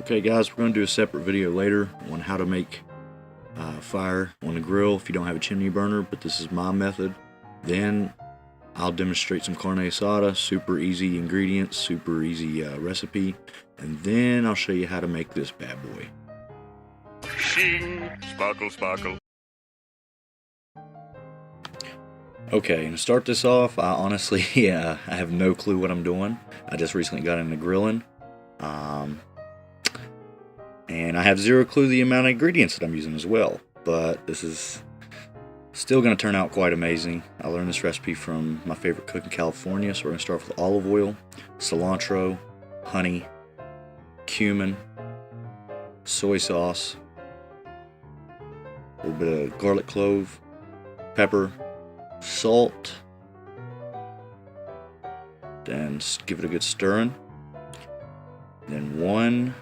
Okay guys, we're going to do a separate video later on how to make fire on the grill if you don't have a chimney burner, but this is my method. Then I'll demonstrate some carne asada, super easy ingredients, super easy recipe, and then I'll show you how to make this bad boy. Shing, sparkle, sparkle. Okay, and to start this off, I honestly, I have no clue what I'm doing. I just recently got into grilling. And I have zero clue the amount of ingredients that I'm using as well. But this is still going to turn out quite amazing. I learned this recipe from my favorite cook in California. So we're going to start with olive oil, cilantro, honey, cumin, soy sauce, a little bit of garlic clove, pepper, salt. Then give it a good stirring. Then 1,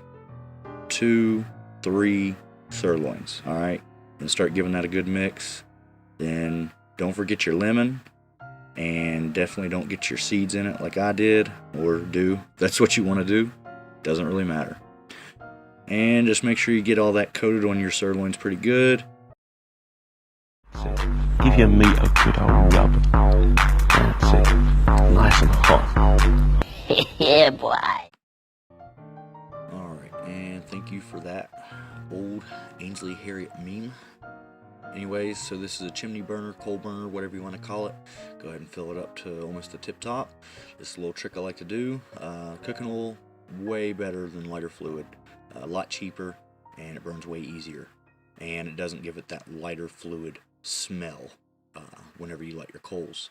2, 3 sirloins. Alright, then start giving that a good mix. Then don't forget your lemon, and definitely don't get your seeds in it like I did, or do. That's what you want to do. Doesn't really matter. And just make sure you get all that coated on your sirloins pretty good. Give your meat a good old rub. That's it. Nice and hot. Yeah, boy. Alright, and thank you for that old Ainsley Harriet meme. Anyways, so this is a chimney burner, coal burner, whatever you want to call it. Go ahead and fill it up to almost the tip top. This is a little trick I like to do. Cooking oil, way better than lighter fluid. A lot cheaper, and it burns way easier. And it doesn't give it that lighter fluid smell whenever you light your coals.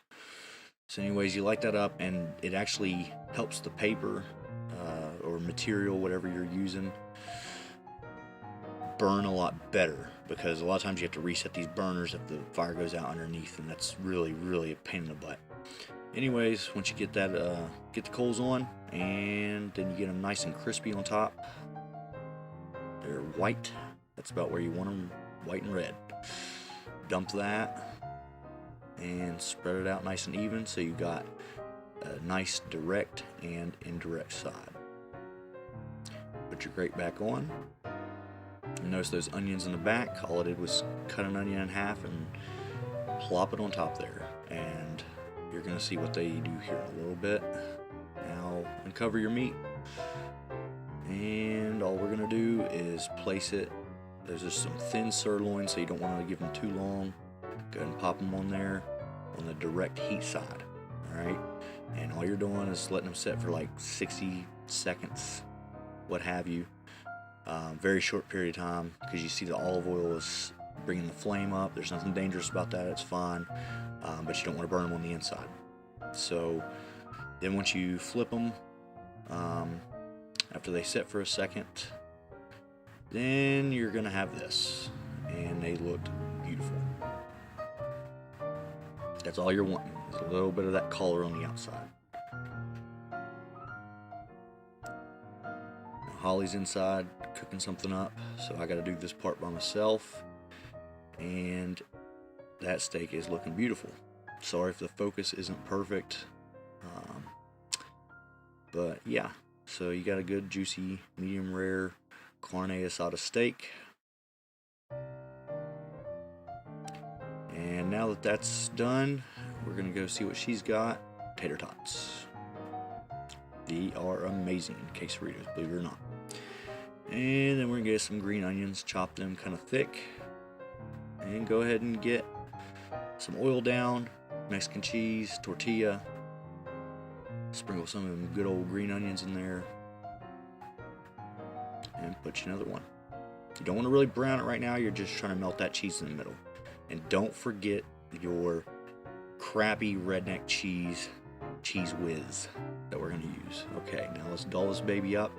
So anyways, you light that up, and it actually helps the paper or material, whatever you're using, burn a lot better, because a lot of times you have to reset these burners if the fire goes out underneath, and that's really a pain in the butt. Anyways, once you get that get the coals on, and then you get them nice and crispy on top. They're white. That's about where you want them, white and red. Dump that and spread it out nice and even, so you got a nice direct and indirect side. Put your grate back on. You notice those onions in the back. All I did was cut an onion in half and plop it on top there, and you're gonna see what they do here in a little bit. Now uncover your meat, and all we're gonna do is place it. There's just some thin sirloin, so you don't want to give them too long. Go ahead and pop them on there on the direct heat side. Alright, and all you're doing is letting them set for like 60 seconds, what have you. Very short period of time, because you see the olive oil is bringing the flame up. There's nothing dangerous about that, it's fine, but you don't want to burn them on the inside. So then once you flip them, after they set for a second, then you're gonna have this, and they looked beautiful. That's all you're wanting, is a little bit of that color on the outside. Now, Holly's inside cooking something up, so I gotta do this part by myself, and that steak is looking beautiful. Sorry if the focus isn't perfect, but yeah, so you got a good juicy medium rare carne asada steak. And now that that's done, we're gonna go see what she's got. Tater tots. They are amazing quesaritos, believe it or not. And then we're gonna get some green onions, chop them kind of thick, and go ahead and get some oil down, Mexican cheese, tortilla, sprinkle some of them good old green onions in there, and put you another one. You don't want to really brown it right now, you're just trying to melt that cheese in the middle. And don't forget your crappy redneck cheese whiz that we're going to use. Okay, now let's doll this baby up.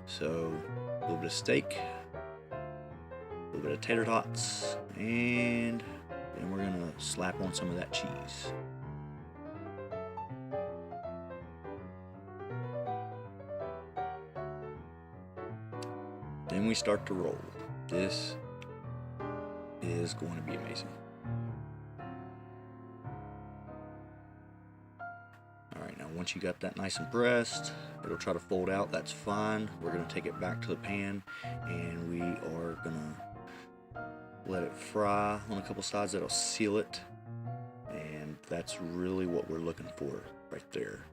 So a little bit of steak, a little bit of tater tots, and then we're going to slap on some of that cheese. Then we start to roll. This is going to be amazing. Alright, now once you got that nice and pressed, it'll try to fold out. That's fine. We're going to take it back to the pan, and we are going to let it fry on a couple sides. That'll seal it, and that's really what we're looking for right there.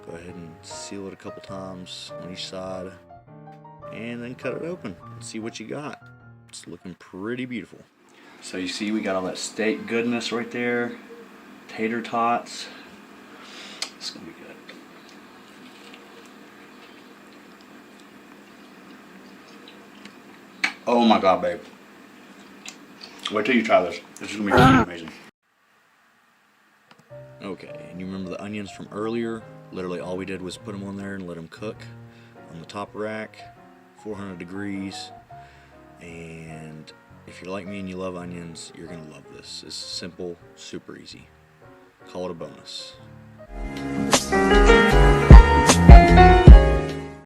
Go ahead and seal it a couple times on each side, and then cut it open and see what you got. It's looking pretty beautiful. So you see we got all that steak goodness right there, tater tots. It's gonna be good. Oh my God, babe. Wait till you try this. This is gonna be really amazing. Okay, and you remember the onions from earlier? Literally all we did was put them on there and let them cook on the top rack, 400 degrees. And if you're like me and you love onions, you're gonna love this. It's simple, super easy. Call it a bonus.